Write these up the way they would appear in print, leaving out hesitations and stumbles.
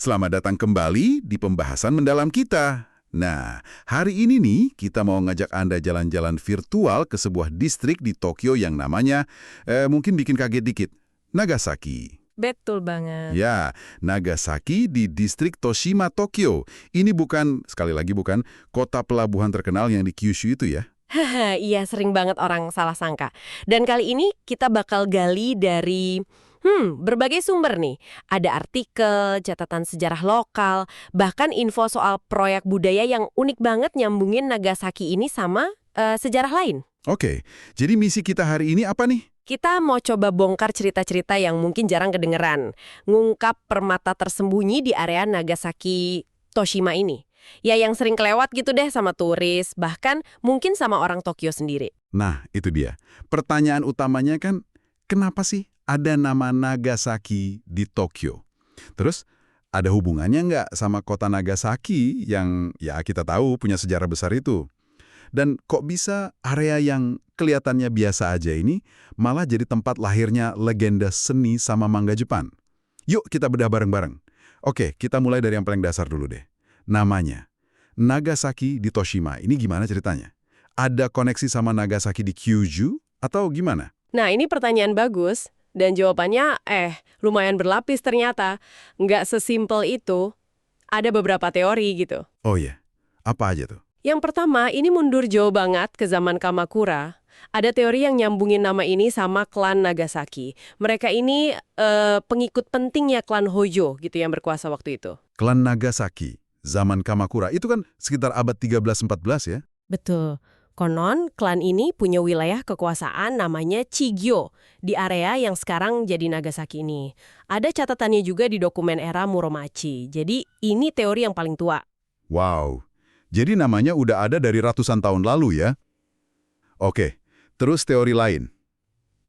Selamat datang kembali di pembahasan mendalam kita. Nah, hari ini nih kita mau ngajak Anda jalan-jalan virtual ke sebuah distrik di Tokyo yang namanya, mungkin bikin kaget dikit, Nagasaki. Betul banget. Ya, Nagasaki di distrik Toshima, Tokyo. Ini bukan, sekali lagi bukan, kota pelabuhan terkenal yang di Kyushu itu ya. Haha, iya sering banget orang salah sangka. Dan kali ini kita bakal gali dari berbagai sumber nih. Ada artikel, catatan sejarah lokal, bahkan info soal proyek budaya yang unik banget nyambungin Nagasaki ini sama sejarah lain. Oke, jadi misi kita hari ini apa nih? Kita mau coba bongkar cerita-cerita yang mungkin jarang kedengeran. Ngungkap permata tersembunyi di area Nagasaki Toshima ini. Ya yang sering kelewat gitu deh sama turis, bahkan mungkin sama orang Tokyo sendiri. Nah, itu dia. Pertanyaan utamanya kan, kenapa sih ada nama Nagasaki di Tokyo? Terus, ada hubungannya nggak sama kota Nagasaki yang ya kita tahu punya sejarah besar itu? Dan kok bisa area yang kelihatannya biasa aja ini malah jadi tempat lahirnya legenda seni sama manga Jepang? Yuk kita bedah bareng-bareng. Oke, kita mulai dari yang paling dasar dulu deh. Namanya, Nagasaki di Toshima. Ini gimana ceritanya? Ada koneksi sama Nagasaki di Kyushu atau gimana? Nah ini pertanyaan bagus, dan jawabannya lumayan berlapis ternyata. Nggak sesimpel itu, ada beberapa teori gitu. Oh iya, apa aja tuh? Yang pertama, ini mundur jauh banget ke zaman Kamakura. Ada teori yang nyambungin nama ini sama klan Nagasaki. Mereka ini pengikut pentingnya klan Hojo gitu yang berkuasa waktu itu. Klan Nagasaki, zaman Kamakura, itu kan sekitar abad 13-14 ya? Betul. Konon, klan ini punya wilayah kekuasaan namanya Chigyo di area yang sekarang jadi Nagasaki ini. Ada catatannya juga di dokumen era Muromachi. Jadi, ini teori yang paling tua. Wow, jadi namanya udah ada dari ratusan tahun lalu ya? Oke, terus teori lain.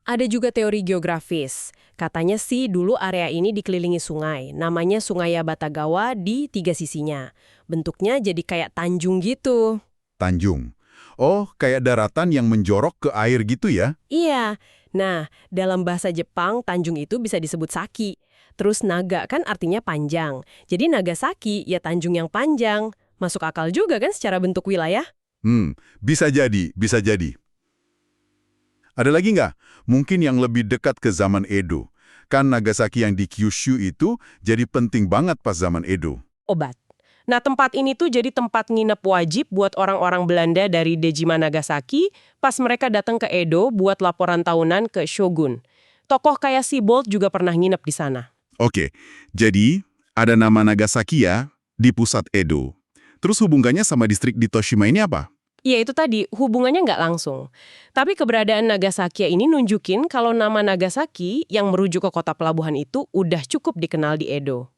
Ada juga teori geografis. Katanya sih dulu area ini dikelilingi sungai. Namanya Sungai Yabatagawa di 3 sisinya. Bentuknya jadi kayak tanjung gitu. Tanjung. Oh, kayak daratan yang menjorok ke air gitu ya? Iya. Nah, dalam bahasa Jepang, tanjung itu bisa disebut saki. Terus naga kan artinya panjang. Jadi Nagasaki ya tanjung yang panjang. Masuk akal juga kan secara bentuk wilayah? Bisa jadi, bisa jadi. Ada lagi nggak? Mungkin yang lebih dekat ke zaman Edo. Kan Nagasaki yang di Kyushu itu jadi penting banget pas zaman Edo. Obat. Nah, tempat ini tuh jadi tempat nginep wajib buat orang-orang Belanda dari Dejima Nagasaki pas mereka datang ke Edo buat laporan tahunan ke Shogun. Tokoh kayak Sibold juga pernah nginep di sana. Oke, jadi ada nama Nagasaki ya di pusat Edo. Terus hubungannya sama distrik di Toshima ini apa? Ya itu tadi, hubungannya nggak langsung. Tapi keberadaan Nagasaki ini nunjukin kalau nama Nagasaki yang merujuk ke kota pelabuhan itu udah cukup dikenal di Edo.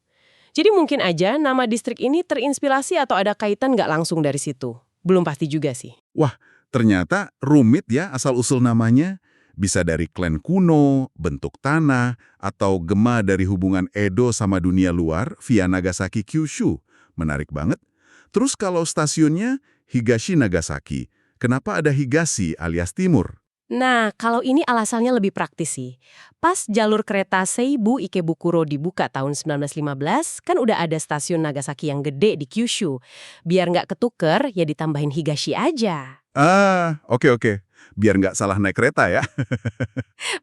Jadi mungkin aja nama distrik ini terinspirasi atau ada kaitan nggak langsung dari situ. Belum pasti juga sih. Wah, ternyata rumit ya asal-usul namanya. Bisa dari klan kuno, bentuk tanah, atau gema dari hubungan Edo sama dunia luar via Nagasaki Kyushu. Menarik banget. Terus kalau stasiunnya Higashi Nagasaki, kenapa ada Higashi alias timur? Nah, kalau ini alasannya lebih praktis sih. Pas jalur kereta Seibu Ikebukuro dibuka tahun 1915, kan udah ada stasiun Nagasaki yang gede di Kyushu. Biar nggak ketuker, ya ditambahin Higashi aja. Oke. Biar nggak salah naik kereta ya.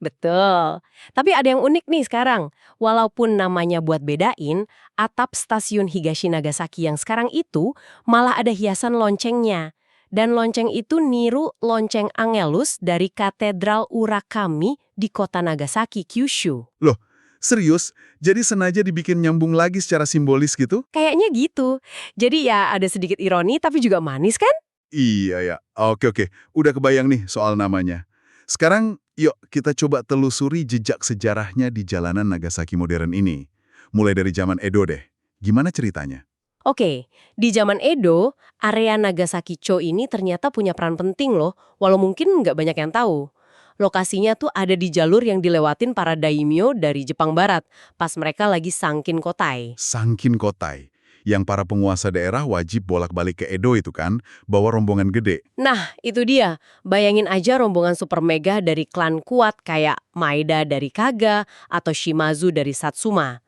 Betul. Tapi ada yang unik nih sekarang. Walaupun namanya buat bedain, atap stasiun Higashi Nagasaki yang sekarang itu malah ada hiasan loncengnya. Dan lonceng itu niru lonceng Angelus dari Katedral Urakami di kota Nagasaki, Kyushu. Loh, serius? Jadi sengaja dibikin nyambung lagi secara simbolis gitu? Kayaknya gitu. Jadi ya ada sedikit ironi tapi juga manis kan? Iya ya. Oke. Udah kebayang nih soal namanya. Sekarang, yuk kita coba telusuri jejak sejarahnya di jalanan Nagasaki modern ini. Mulai dari zaman Edo deh. Gimana ceritanya? Oke, di zaman Edo, area Nagasaki-cho ini ternyata punya peran penting loh, walau mungkin nggak banyak yang tahu. Lokasinya tuh ada di jalur yang dilewatin para daimyo dari Jepang Barat, pas mereka lagi Sangkin Kotai. Sangkin Kotai. Yang para penguasa daerah wajib bolak-balik ke Edo itu kan, bawa rombongan gede. Nah, itu dia. Bayangin aja rombongan super mega dari klan kuat kayak Maeda dari Kaga atau Shimazu dari Satsuma.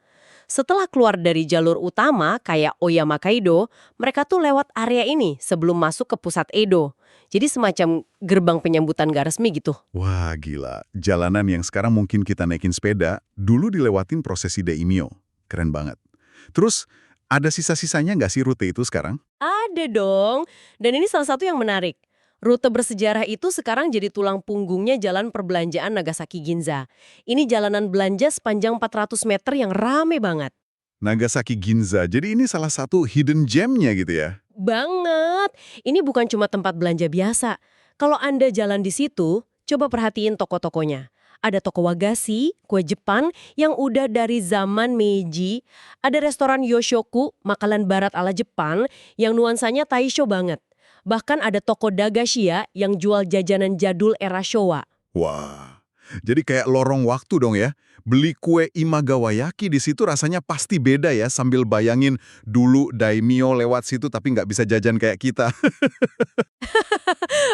Setelah keluar dari jalur utama kayak Oyama Kaido, mereka tuh lewat area ini sebelum masuk ke pusat Edo. Jadi semacam gerbang penyambutan gak resmi gitu. Wah, gila. Jalanan yang sekarang mungkin kita naikin sepeda, dulu dilewatin prosesi daimyo. Keren banget. Terus, ada sisa-sisanya nggak sih rute itu sekarang? Ada dong. Dan ini salah satu yang menarik. Rute bersejarah itu sekarang jadi tulang punggungnya jalan perbelanjaan Nagasaki Ginza. Ini jalanan belanja sepanjang 400 meter yang rame banget. Nagasaki Ginza, jadi ini salah satu hidden gem-nya gitu ya? Banget. Ini bukan cuma tempat belanja biasa. Kalau Anda jalan di situ, coba perhatiin toko-tokonya. Ada toko wagashi, kue Jepang yang udah dari zaman Meiji. Ada restoran Yoshoku, makanan barat ala Jepang yang nuansanya Taisho banget. Bahkan ada toko Dagashiya yang jual jajanan jadul era Showa. Wah, jadi kayak lorong waktu dong ya. Beli kue Imagawayaki di situ rasanya pasti beda ya, sambil bayangin dulu daimyo lewat situ tapi nggak bisa jajan kayak kita.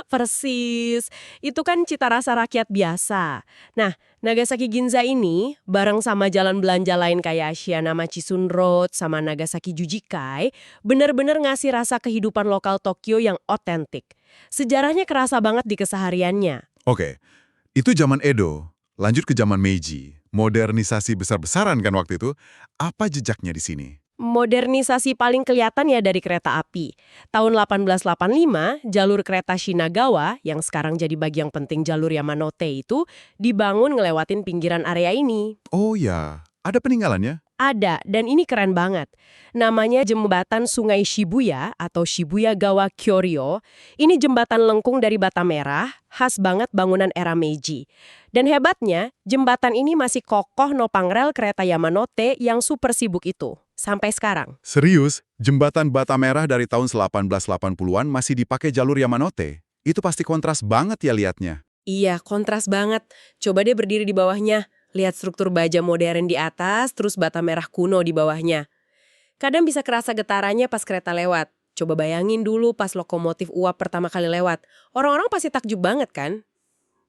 Persis. Itu kan cita rasa rakyat biasa. Nah, Nagasaki Ginza ini, bareng sama jalan belanja lain kayak Shiyanama Chisun Road sama Nagasaki Jujikai, bener-bener ngasih rasa kehidupan lokal Tokyo yang otentik. Sejarahnya kerasa banget di kesehariannya. Oke, itu zaman Edo. Lanjut ke zaman Meiji. Modernisasi besar-besaran kan waktu itu. Apa jejaknya di sini? Modernisasi paling kelihatan ya dari kereta api. Tahun 1885, jalur kereta Shinagawa, yang sekarang jadi bagian penting jalur Yamanote itu, dibangun ngelewatin pinggiran area ini. Oh ya, ada peninggalannya? Ada, dan ini keren banget. Namanya Jembatan Sungai Shibuya atau Shibuya Gawa Kyoryo. Ini jembatan lengkung dari bata merah, khas banget bangunan era Meiji. Dan hebatnya, jembatan ini masih kokoh nopang rel kereta Yamanote yang super sibuk itu, sampai sekarang. Serius, jembatan bata merah dari tahun 1880-an masih dipakai jalur Yamanote. Itu pasti kontras banget ya liatnya. Iya, kontras banget. Coba deh berdiri di bawahnya. Lihat struktur baja modern di atas, terus bata merah kuno di bawahnya. Kadang bisa kerasa getarannya pas kereta lewat. Coba bayangin dulu pas lokomotif uap pertama kali lewat. Orang-orang pasti takjub banget kan?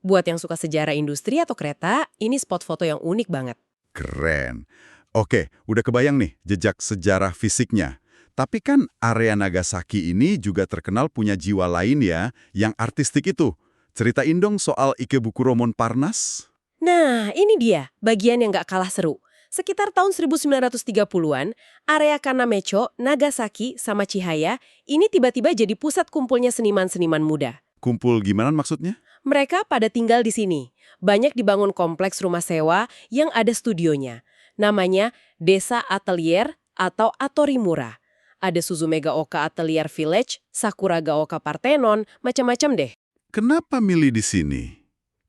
Buat yang suka sejarah industri atau kereta, ini spot foto yang unik banget. Keren. Oke, udah kebayang nih jejak sejarah fisiknya. Tapi kan area Nagasaki ini juga terkenal punya jiwa lain ya, yang artistik itu. Ceritain dong soal Ikebukuro Montparnasse. Nah, ini dia bagian yang gak kalah seru. Sekitar tahun 1930-an, area Kanamecho, Nagasaki, sama Chihaya ini tiba-tiba jadi pusat kumpulnya seniman-seniman muda. Kumpul gimana maksudnya? Mereka pada tinggal di sini. Banyak dibangun kompleks rumah sewa yang ada studionya. Namanya Desa Atelier atau Atorimura. Ada Suzume Gaoka Atelier Village, Sakura Gaoka Parthenon, macam-macam deh. Kenapa milih di sini?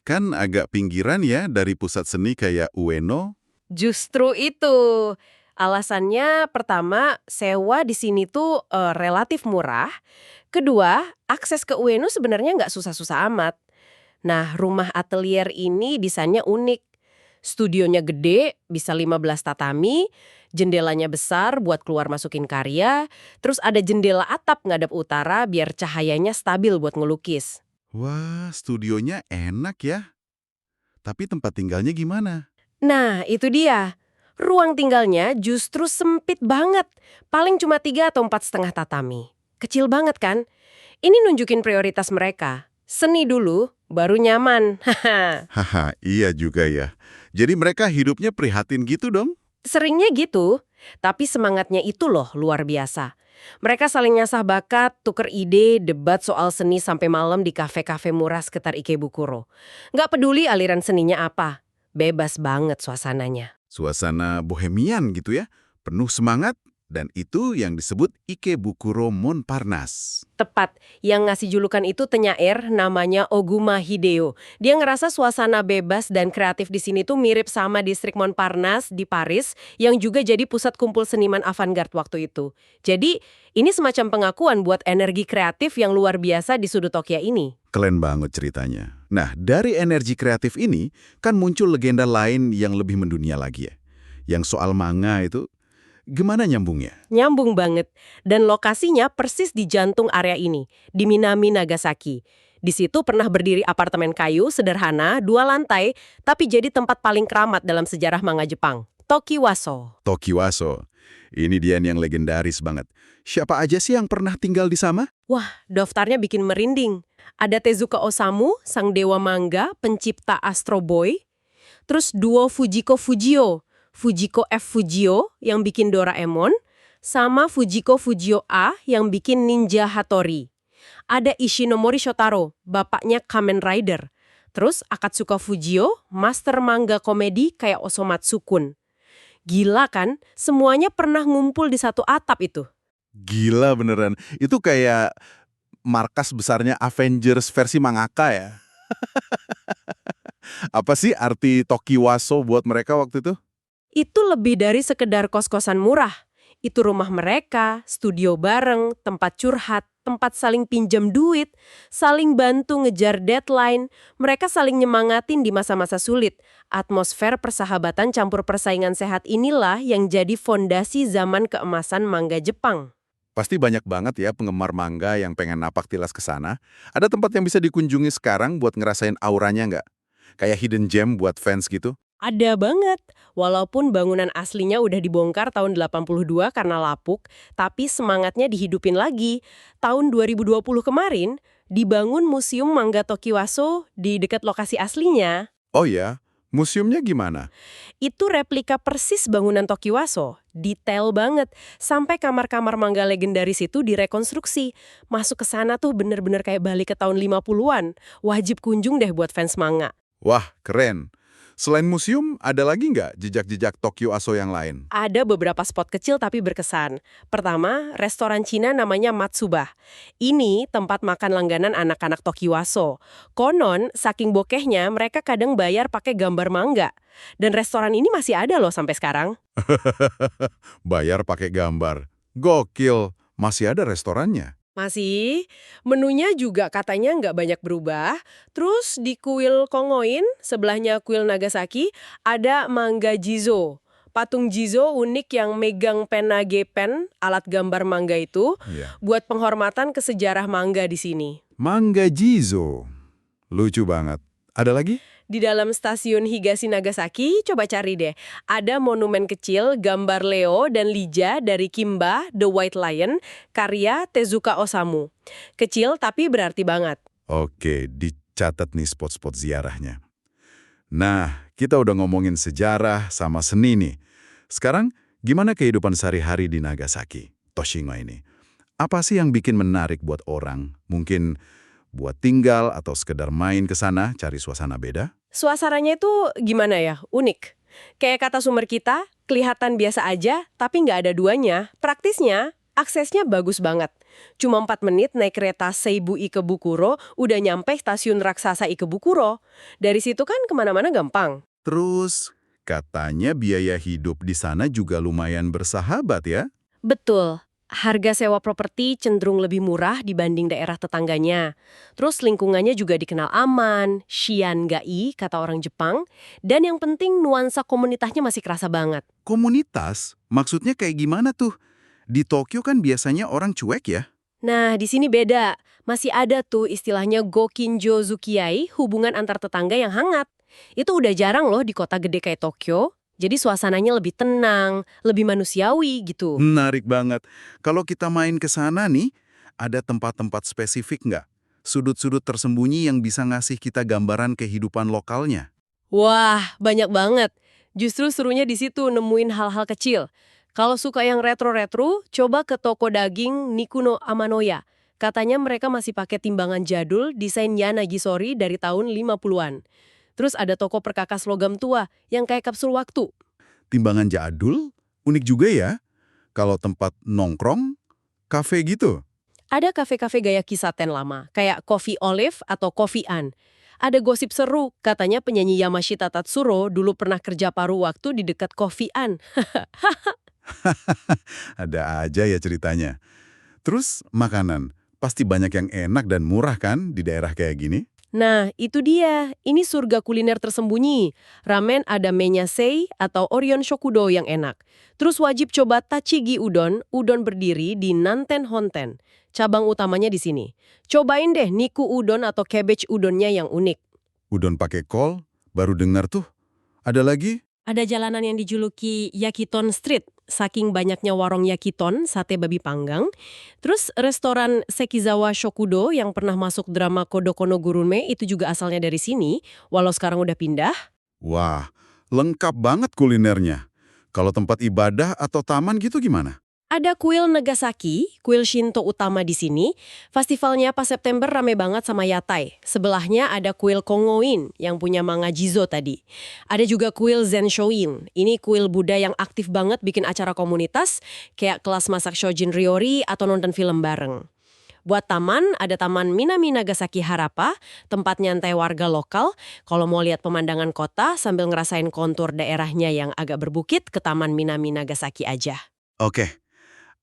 Kan agak pinggiran ya dari pusat seni kayak Ueno. Justru itu. Alasannya pertama, sewa di sini tuh relatif murah. Kedua, akses ke Ueno sebenarnya nggak susah-susah amat. Nah, rumah atelier ini desainnya unik. Studionya gede, bisa 15 tatami, jendelanya besar buat keluar masukin karya, terus ada jendela atap ngadep utara biar cahayanya stabil buat ngelukis. Wah, studionya enak ya. Tapi tempat tinggalnya gimana? Nah, itu dia. Ruang tinggalnya justru sempit banget. Paling cuma 3 atau 4,5 tatami. Kecil banget kan? Ini nunjukin prioritas mereka. Seni dulu, baru nyaman. Haha, iya juga ya. Jadi mereka hidupnya prihatin gitu dong? Seringnya gitu, tapi semangatnya itu loh luar biasa. Mereka saling ngasah bakat, tuker ide, debat soal seni sampai malam di kafe-kafe murah sekitar Ikebukuro. Nggak peduli aliran seninya apa, bebas banget suasananya. Suasana bohemian gitu ya, penuh semangat, dan itu yang disebut Ikebukuro Montparnasse. Tepat, yang ngasih julukan itu penyair namanya Oguma Hideo. Dia ngerasa suasana bebas dan kreatif di sini tuh mirip sama distrik Montparnasse di Paris yang juga jadi pusat kumpul seniman avant-garde waktu itu. Jadi, ini semacam pengakuan buat energi kreatif yang luar biasa di sudut Tokyo ini. Keren banget ceritanya. Nah, dari energi kreatif ini kan muncul legenda lain yang lebih mendunia lagi ya. Yang soal manga itu, gimana nyambungnya? Nyambung banget. Dan lokasinya persis di jantung area ini, di Minami, Nagasaki. Di situ pernah berdiri apartemen kayu sederhana, 2 lantai, tapi jadi tempat paling keramat dalam sejarah manga Jepang. Tokiwaso. Tokiwaso. Ini dia yang legendaris banget. Siapa aja sih yang pernah tinggal di sana? Wah, daftarnya bikin merinding. Ada Tezuka Osamu, sang dewa manga, pencipta Astro Boy. Terus duo Fujiko Fujio, Fujiko F. Fujio yang bikin Doraemon, sama Fujiko Fujio A yang bikin Ninja Hattori. Ada Ishinomori Shotaro, bapaknya Kamen Rider. Terus Akatsuka Fujio, master manga komedi kayak Osomatsu-kun. Gila kan? Semuanya pernah ngumpul di satu atap itu. Gila beneran. Itu kayak markas besarnya Avengers versi mangaka ya. Apa sih arti Tokiwaso buat mereka waktu itu? Itu lebih dari sekedar kos-kosan murah. Itu rumah mereka, studio bareng, tempat curhat, tempat saling pinjam duit, saling bantu ngejar deadline, mereka saling nyemangatin di masa-masa sulit. Atmosfer persahabatan campur persaingan sehat inilah yang jadi fondasi zaman keemasan manga Jepang. Pasti banyak banget ya penggemar manga yang pengen napak tilas ke sana. Ada tempat yang bisa dikunjungi sekarang buat ngerasain auranya nggak? Kayak hidden gem buat fans gitu? Ada banget. Walaupun bangunan aslinya udah dibongkar tahun 82 karena lapuk, tapi semangatnya dihidupin lagi. Tahun 2020 kemarin, dibangun Museum Manga Tokiwaso di dekat lokasi aslinya. Oh ya, museumnya gimana? Itu replika persis bangunan Tokiwaso. Detail banget. Sampai kamar-kamar manga legendaris itu direkonstruksi. Masuk ke sana tuh bener-bener kayak balik ke tahun 50-an. Wajib kunjung deh buat fans manga. Wah, keren. Selain museum, ada lagi nggak jejak-jejak Tokyo Aso yang lain? Ada beberapa spot kecil tapi berkesan. Pertama, restoran Cina namanya Matsuba. Ini tempat makan langganan anak-anak Tokiwaso. Konon, saking bokehnya mereka kadang bayar pakai gambar manga. Dan restoran ini masih ada loh sampai sekarang. Bayar pakai gambar. Gokil, masih ada restorannya. Masih, menunya juga katanya nggak banyak berubah. Terus di kuil Kongoin, sebelahnya kuil Nagasaki, ada manga Jizo. Patung Jizo unik yang megang pena G-pen, alat gambar manga itu, Iya. buat penghormatan ke sejarah manga di sini. Manga Jizo. Lucu banget. Ada lagi? Di dalam stasiun Higashi Nagasaki, coba cari deh. Ada monumen kecil gambar Leo dan Lija dari Kimba, The White Lion, karya Tezuka Osamu. Kecil tapi berarti banget. Oke, dicatat nih spot-spot ziarahnya. Nah, kita udah ngomongin sejarah sama seni nih. Sekarang, gimana kehidupan sehari-hari di Nagasaki, Toshima ini? Apa sih yang bikin menarik buat orang? Mungkin buat tinggal atau sekedar main ke sana, cari suasana beda? Suasananya itu gimana ya? Unik. Kayak kata sumber kita, kelihatan biasa aja, tapi nggak ada duanya. Praktisnya, aksesnya bagus banget. Cuma 4 menit naik kereta Seibu Ikebukuro, udah nyampe stasiun raksasa Ikebukuro. Dari situ kan kemana-mana gampang. Terus, katanya biaya hidup di sana juga lumayan bersahabat ya? Betul. Harga sewa properti cenderung lebih murah dibanding daerah tetangganya. Terus lingkungannya juga dikenal aman, shiangai kata orang Jepang, dan yang penting nuansa komunitasnya masih kerasa banget. Komunitas? Maksudnya kayak gimana tuh? Di Tokyo kan biasanya orang cuek ya? Nah, di sini beda. Masih ada tuh istilahnya Gokinjo Zukiai, hubungan antar tetangga yang hangat. Itu udah jarang loh di kota gede kayak Tokyo. Jadi suasananya lebih tenang, lebih manusiawi gitu. Menarik banget. Kalau kita main ke sana nih, ada tempat-tempat spesifik nggak? Sudut-sudut tersembunyi yang bisa ngasih kita gambaran kehidupan lokalnya? Wah, banyak banget. Justru serunya di situ nemuin hal-hal kecil. Kalau suka yang retro-retro, coba ke toko daging Nikuno Amanoya. Katanya mereka masih pakai timbangan jadul desainnya Nagisori dari tahun 50-an. Terus ada toko perkakas logam tua yang kayak kapsul waktu. Timbangan jadul? Unik juga ya. Kalau tempat nongkrong, kafe gitu. Ada kafe-kafe gaya kisaten lama, kayak Coffee Olive atau Coffee An. Ada gosip seru, katanya penyanyi Yamashita Tatsuro dulu pernah kerja paruh waktu di dekat Coffee An. Ada aja ya ceritanya. Terus makanan, pasti banyak yang enak dan murah kan di daerah kayak gini? Nah, itu dia. Ini surga kuliner tersembunyi. Ramen ada menyasei atau Orion Shokudo yang enak. Terus wajib coba Tachigi Udon, udon berdiri di Nanten Honten. Cabang utamanya di sini. Cobain deh Niku Udon atau Cabbage Udonnya yang unik. Udon pakai kol, baru dengar tuh. Ada lagi? Ada jalanan yang dijuluki Yakiton Street, saking banyaknya warung yakiton, sate babi panggang. Terus restoran Sekizawa Shokudo yang pernah masuk drama Kodoko no Gurume itu juga asalnya dari sini, walau sekarang udah pindah. Wah, lengkap banget kulinernya. Kalau tempat ibadah atau taman gitu gimana? Ada kuil Nagasaki, kuil Shinto utama di sini. Festivalnya pas September rame banget sama yatai. Sebelahnya ada kuil Kongoin yang punya manga Jizo tadi. Ada juga kuil Zenshoin. Ini kuil Buddha yang aktif banget bikin acara komunitas, kayak kelas masak Shojin Ryori atau nonton film bareng. Buat taman, ada Taman Minami Nagasaki Harapa, tempat nyantai warga lokal. Kalau mau lihat pemandangan kota sambil ngerasain kontur daerahnya yang agak berbukit, ke Taman Minami Nagasaki aja. Oke,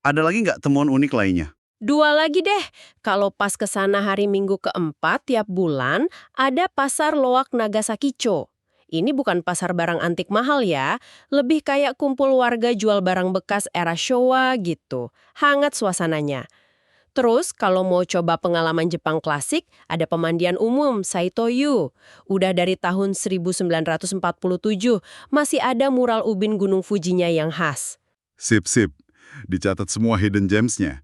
ada lagi nggak temuan unik lainnya? Dua lagi deh, kalau pas ke sana hari Minggu keempat tiap bulan, ada Pasar Loak Nagasaki-cho. Ini bukan pasar barang antik mahal ya, lebih kayak kumpul warga jual barang bekas era Showa gitu. Hangat suasananya. Terus kalau mau coba pengalaman Jepang klasik, ada pemandian umum Saitoyu. Udah dari tahun 1947, masih ada mural ubin Gunung Fujinya yang khas. Sip. Dicatat semua hidden gems-nya.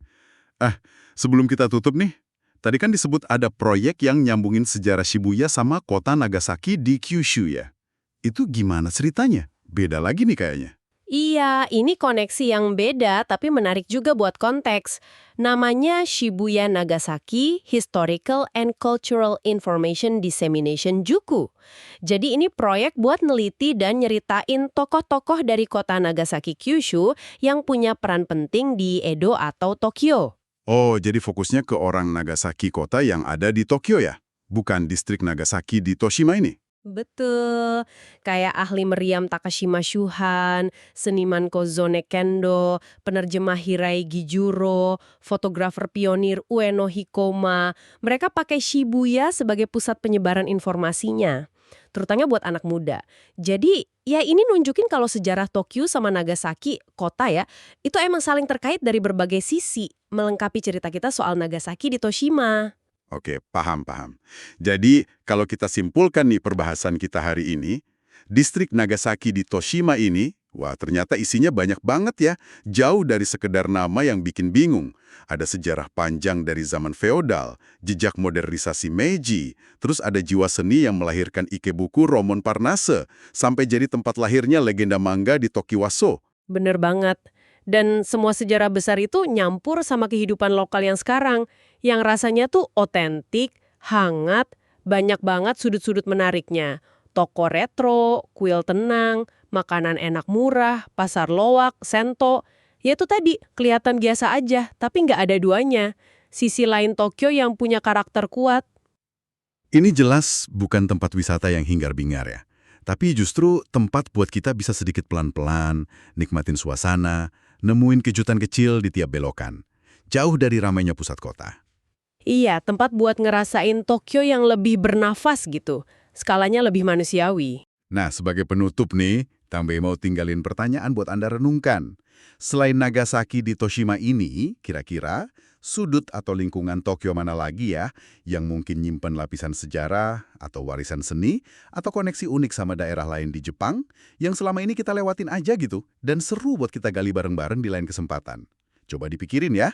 Sebelum kita tutup nih, tadi kan disebut ada proyek yang nyambungin sejarah Shibuya sama kota Nagasaki di Kyushu ya. Itu gimana ceritanya? Beda lagi nih kayaknya. Iya, ini koneksi yang beda tapi menarik juga buat konteks. Namanya Shibuya Nagasaki Historical and Cultural Information Dissemination Juku. Jadi ini proyek buat neliti dan nyeritain tokoh-tokoh dari kota Nagasaki Kyushu yang punya peran penting di Edo atau Tokyo. Oh, jadi fokusnya ke orang Nagasaki kota yang ada di Tokyo ya? Bukan distrik Nagasaki di Toshima ini? Betul, kayak ahli meriam Takashima Shuhan, seniman Kozone Kendo, penerjemah Hirai Gijuro, fotografer pionir Ueno Hikoma. Mereka pakai Shibuya sebagai pusat penyebaran informasinya, terutama buat anak muda. Jadi, ya ini nunjukin kalau sejarah Tokyo sama Nagasaki, kota ya, itu emang saling terkait dari berbagai sisi, melengkapi cerita kita soal Nagasaki di Toshima. Oke, paham. Jadi, kalau kita simpulkan nih perbahasan kita hari ini, distrik Nagasaki di Toshima ini, wah ternyata isinya banyak banget ya, jauh dari sekedar nama yang bikin bingung. Ada sejarah panjang dari zaman feodal, jejak modernisasi Meiji, terus ada jiwa seni yang melahirkan Ikebuku Romon Parnasse, sampai jadi tempat lahirnya legenda manga di Tokiwaso. Bener banget. Dan semua sejarah besar itu nyampur sama kehidupan lokal yang sekarang, yang rasanya tuh otentik, hangat, banyak banget sudut-sudut menariknya. Toko retro, kuil tenang, makanan enak murah, pasar loak, sento. Ya itu tadi, kelihatan biasa aja, tapi nggak ada duanya. Sisi lain Tokyo yang punya karakter kuat. Ini jelas bukan tempat wisata yang hingar-bingar ya. Tapi justru tempat buat kita bisa sedikit pelan-pelan, nikmatin suasana, nemuin kejutan kecil di tiap belokan. Jauh dari ramainya pusat kota. Iya, tempat buat ngerasain Tokyo yang lebih bernafas gitu. Skalanya lebih manusiawi. Nah, sebagai penutup nih, Tambay mau tinggalin pertanyaan buat Anda renungkan. Selain Nagasaki di Toshima ini, kira-kira sudut atau lingkungan Tokyo mana lagi ya yang mungkin nyimpen lapisan sejarah atau warisan seni atau koneksi unik sama daerah lain di Jepang yang selama ini kita lewatin aja gitu dan seru buat kita gali bareng-bareng di lain kesempatan. Coba dipikirin ya.